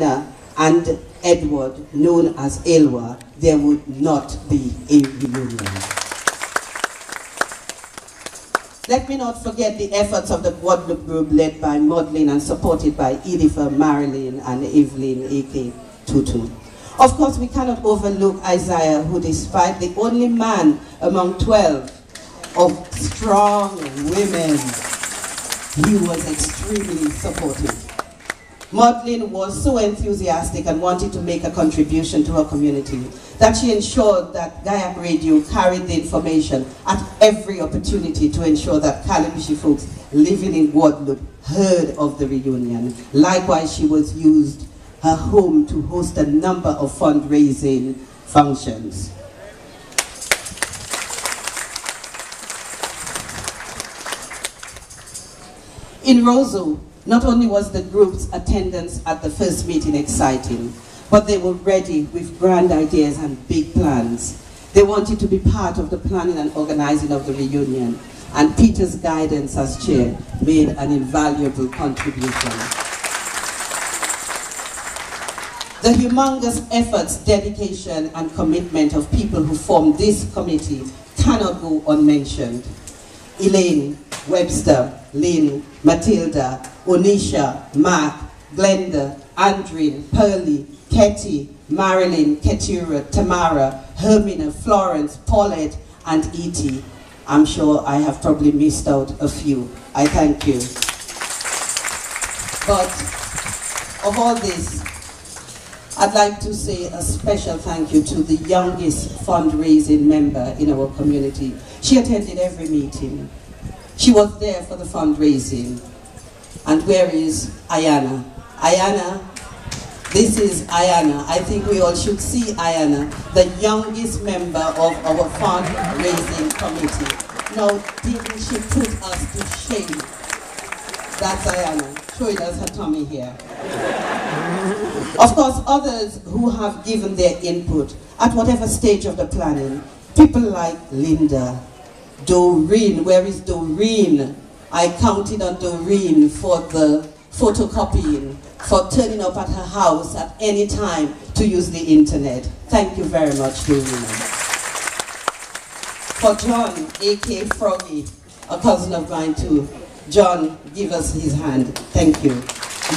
and Edward, known as Elwa, there would not be a reunion. Let me not forget the efforts of the Guadeloupe group led by Maudlin and supported by Edith, Marilyn, and Evelyn, pt2. Of course, we cannot overlook Isaiah, who, despite the only man among 12 of strong women, he was extremely supportive. Maudlin was so enthusiastic and wanted to make a contribution to her community that she ensured that Gaiac Radio carried the information at every opportunity to ensure that calibishie folks living in Guadeloupe heard of the reunion. Likewise, she was used her home to host a number of fundraising functions. In Roseau, not only was the group's attendance at the first meeting exciting, but they were ready with grand ideas and big plans. They wanted to be part of the planning and organizing of the reunion, and Peter's guidance as chair made an invaluable contribution. The humongous efforts, dedication, and commitment of people who formed this committee cannot go unmentioned. Elaine, Webster, Lynn, Matilda, Onisha, Mark, Glenda, Andrine, Pearlie, Ketty, Marilyn, Ketura, Tamara, Hermina, Florence, Paulette, and Edie. I'm sure I have probably missed out a few. I thank you. But of all this, I'd like to say a special thank you to the youngest fundraising member in our community. She attended every meeting. She was there for the fundraising. And where is Ayana? Ayana, this is Ayana. I think we all should see Ayana, the youngest member of our fundraising committee. Now, didn't she put us to shame? That's Ayana, showing us her tummy here. Of course, others who have given their input at whatever stage of the planning, people like Linda, Doreen, where is Doreen? I counted on Doreen for the photocopying, for turning up at her house at any time to use the internet. Thank you very much, Doreen. For John, a.k.a. Froggy, a cousin of mine too. John, give us his hand. Thank you.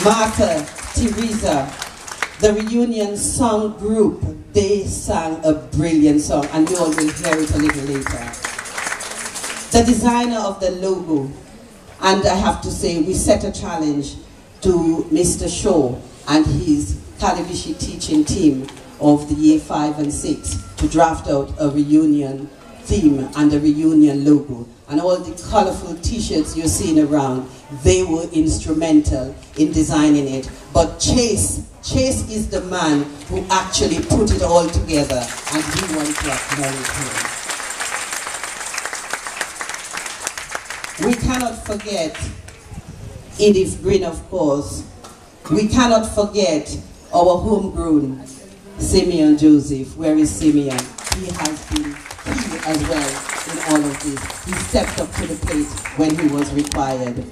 Martha, Teresa, the reunion song group, they sang a brilliant song, and you all will hear it a little later. The designer of the logo, and I have to say, we set a challenge to Mr. Shaw and his calibishie teaching team of the year 5 and 6 to draft out a reunion theme and a reunion logo. And all the colorful t-shirts you're seeing around, they were instrumental in designing it. But Chase is the man who actually put it all together, and we want to acknowledge him. We cannot forget Edith Green, of course. We cannot forget our homegrown Simeon Joseph. Where is Simeon? He has been key as well in all of this. He stepped up to the plate when he was required.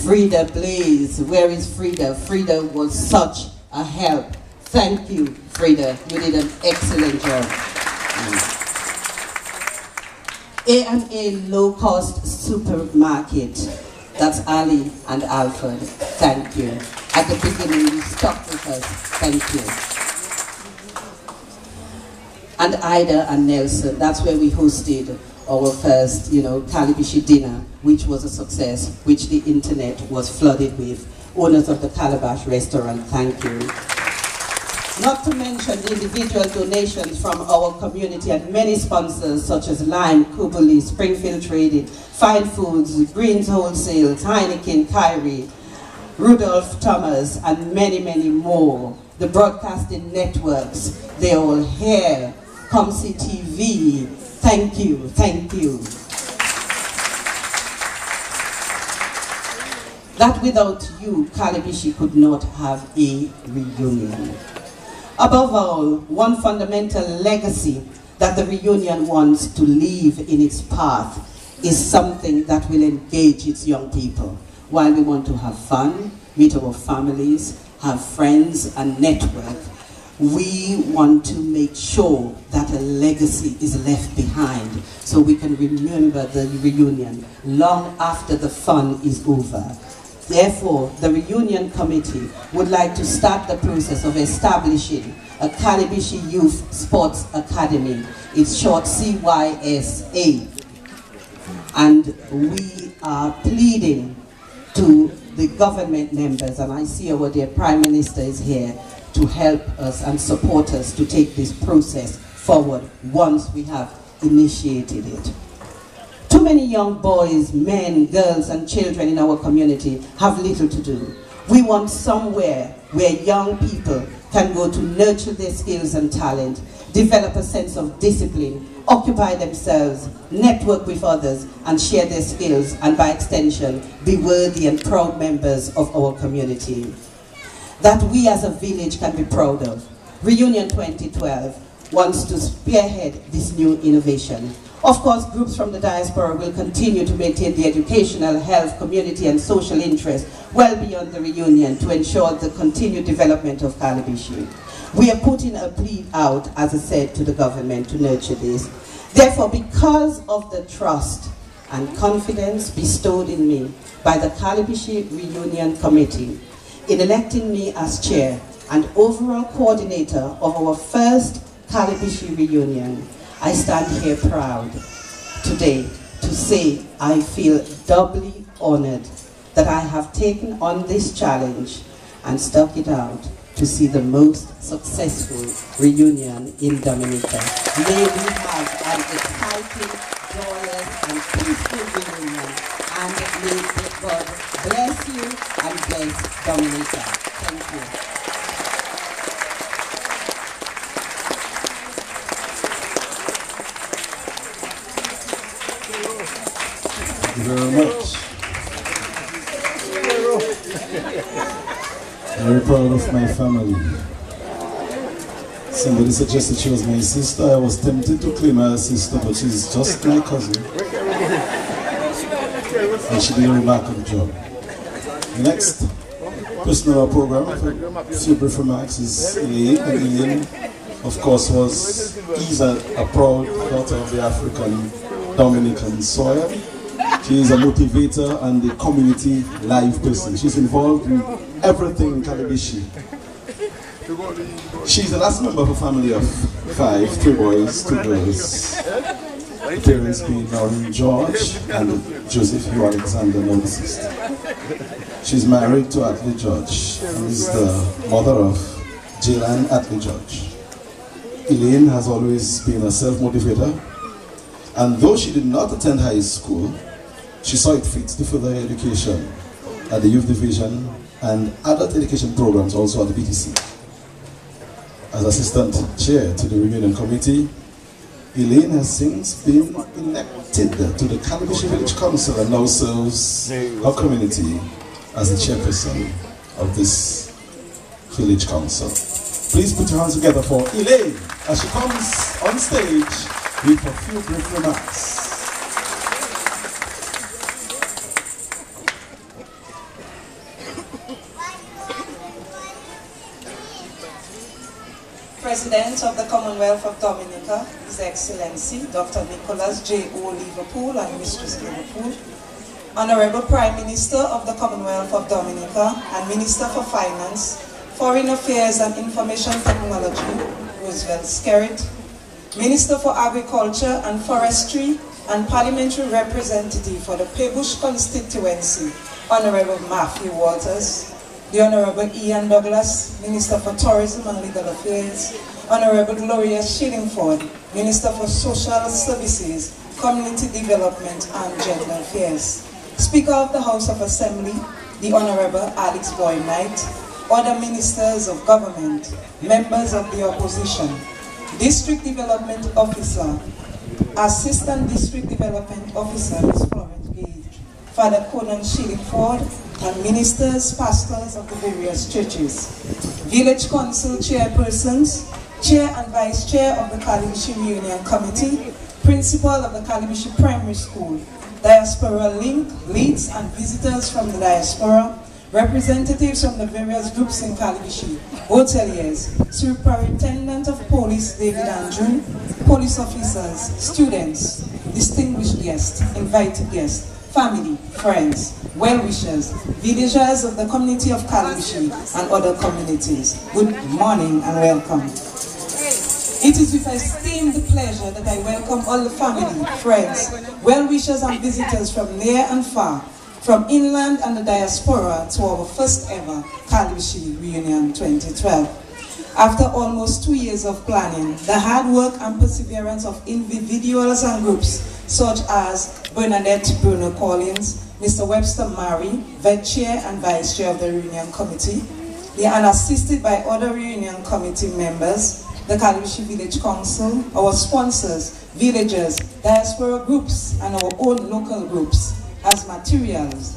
Frida Blaze, where is Frida? Frida was such a help. Thank you, Frida. You did an excellent job. A&A low-cost supermarket. That's Ali and Alfred. Thank you. At the beginning, you stuck with us. Thank you. And Ida and Nelson. That's where we hosted our first, calibishie dinner, which was a success, which the internet was flooded with. Owners of the Calabash restaurant, thank you. Not to mention the individual donations from our community and many sponsors such as Lime, Kubuli, Springfield Trading, Fine Foods, Greens Wholesale, Heineken, Kyrie, Rudolph Thomas, and many, many more. The broadcasting networks, they're all here. Comsi TV, thank you, thank you. That without you, calibishie could not have a reunion. Above all, one fundamental legacy that the reunion wants to leave in its path is something that will engage its young people. While we want to have fun, meet our families, have friends and network, we want to make sure that a legacy is left behind so we can remember the reunion long after the fun is over. Therefore, the reunion committee would like to start the process of establishing a Calibishie Youth Sports Academy. It's short CYSA. And we are pleading to the government members, and I see our dear Prime Minister is here, to help us and support us to take this process forward once we have initiated it. Too many young boys, men, girls, and children in our community have little to do. We want somewhere where young people can go to nurture their skills and talent, develop a sense of discipline, occupy themselves, network with others, and share their skills, and by extension, be worthy and proud members of our community. That we as a village can be proud of. Reunion 2012 wants to spearhead this new innovation. Of course, groups from the diaspora will continue to maintain the educational, health, community, and social interest well beyond the reunion to ensure the continued development of Calibishie. We are putting a plea out, as I said, to the government to nurture this. Therefore, because of the trust and confidence bestowed in me by the Calibishie Reunion Committee in electing me as chair and overall coordinator of our first Calibishie reunion, I stand here proud today to say I feel doubly honored that I have taken on this challenge and stuck it out to see the most successful reunion in Dominica. May we have an exciting, joyous, and peaceful reunion, and may God bless you and bless Dominica. Thank you. Thank you very much. Very proud of my family. Somebody suggested she was my sister. I was tempted to claim her as sister, but she's just my cousin. And she did a remarkable job. The next person on our program for a few brief remarks is Elaine. And Elaine, of course, is a proud daughter of the African Dominican soil. She is a motivator and a community life person. She's involved in everything in Calibishie. She's the last member of a family of 5, 3 boys, 2 girls. The parents being Noreen George and Joseph Hugh Alexander, now deceased. She's married to Atlee George and is the mother of Jaylan Atlee George. Elaine has always been a self-motivator, and though she did not attend high school, she saw it fit to further her education at the Youth Division and adult education programs also at the pt2. As Assistant Chair to the Reunion Committee, Elaine has since been elected to the Calibishie Village Council and now serves her community as the chairperson of this village council. Please put your hands together for Elaine as she comes on stage with a few brief remarks. President of the Commonwealth of Dominica, His Excellency Dr. Nicholas J. O. Liverpool and Mistress Liverpool, Honorable Prime Minister of the Commonwealth of Dominica and Minister for Finance, Foreign Affairs and Information Technology, Roosevelt Skerrit, Minister for Agriculture and Forestry and Parliamentary Representative for the Pebush constituency, Honorable Matthew Waters, the Honorable Ian Douglas, Minister for Tourism and Legal Affairs, Honorable Gloria Shillingford, Minister for Social Services, Community Development and Gender Affairs, Speaker of the House of Assembly, the Honorable Alex Boyd-Knight, other Ministers of Government, members of the Opposition, District Development Officer, Assistant District Development Officer, Ms. Florence Gage, Father Conan Shillingford, and ministers, pastors of the various churches, Village Council chairpersons, Chair and Vice Chair of the Calibishie Reunion Committee, Principal of the Calibishie Primary School, Diaspora Link, leads and visitors from the diaspora, representatives from the various groups in calibishie, hoteliers, Superintendent of Police David Andrew, police officers, students, distinguished guests, invited guests, family, friends, well-wishers, villagers of the community of calibishie and other communities. Good morning and welcome. It is with esteemed pleasure that I welcome all the family, friends, well-wishers and visitors from near and far, from inland and the diaspora to our first ever calibishie Reunion 2012. After almost 2 years of planning, the hard work and perseverance of individuals and groups such as Bernadette Bruno Collins, Mr. Webster Murray, Vet Chair and Vice Chair of the Reunion Committee, and assisted by other Reunion Committee members, the Calibishie Village Council, our sponsors, villagers, diaspora groups, and our own local groups, has materialized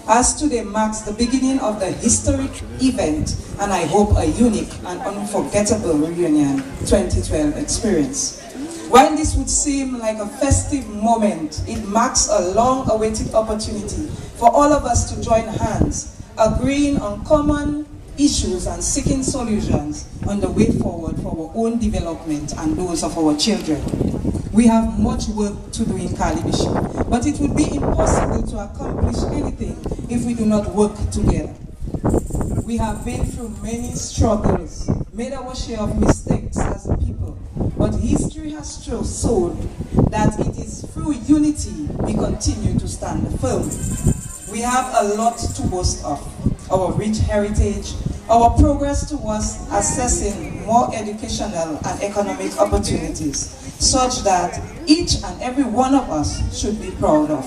as today marks the beginning of the historic event and I hope a unique and unforgettable Reunion 2012 experience. While this would seem like a festive moment, it marks a long-awaited opportunity for all of us to join hands, agreeing on common issues and seeking solutions on the way forward for our own development and those of our children. We have much work to do in calibishie, but it would be impossible to accomplish anything if we do not work together. We have been through many struggles, made our share of mistakes as a people, but history has shown that it is through unity we continue to stand firm. We have a lot to boast of: our rich heritage, our progress towards accessing more educational and economic opportunities, such that each and every one of us should be proud of.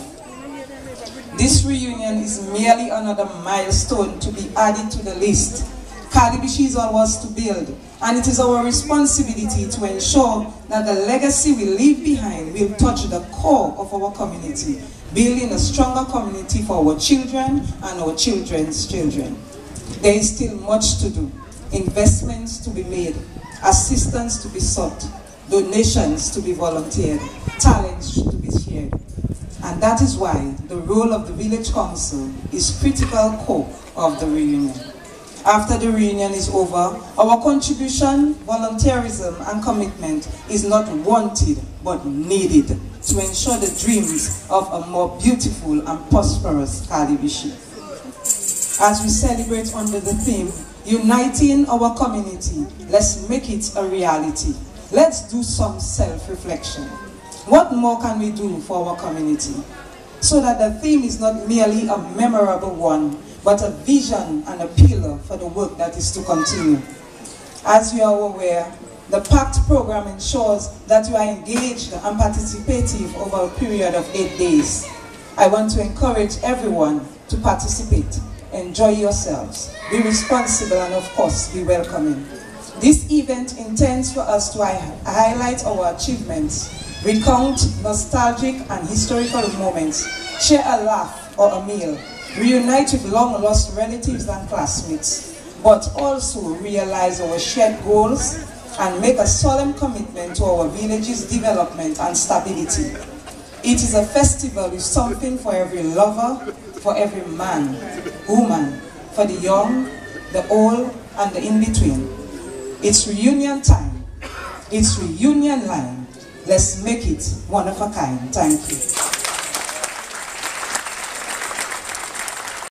This reunion is merely another milestone to be added to the list. Calibishie is ours to build, and it is our responsibility to ensure that the legacy we leave behind will touch the core of our community, building a stronger community for our children and our children's children. There is still much to do, investments to be made, assistance to be sought, donations to be volunteered, talents to be shared. And that is why the role of the Village Council is critical core of the reunion. After the reunion is over, our contribution, volunteerism, and commitment is not wanted but needed to ensure the dreams of a more beautiful and prosperous calibishie. As we celebrate under the theme, Uniting Our Community, let's make it a reality. Let's do some self-reflection. What more can we do for our community? So that the theme is not merely a memorable one, but a vision and a pillar for the work that is to continue. As you are aware, the PACT program ensures that you are engaged and participative over a period of 8 days. I want to encourage everyone to participate. Enjoy yourselves, be responsible, and of course, be welcoming. This event intends for us to highlight our achievements, recount nostalgic and historical moments, share a laugh or a meal, reunite with long-lost relatives and classmates, but also realize our shared goals and make a solemn commitment to our village's development and stability. It is a festival with something for every lover, for every man, woman, for the young, the old, and the in-between. It's reunion time. It's reunion line. Let's make it one of a kind. Thank you.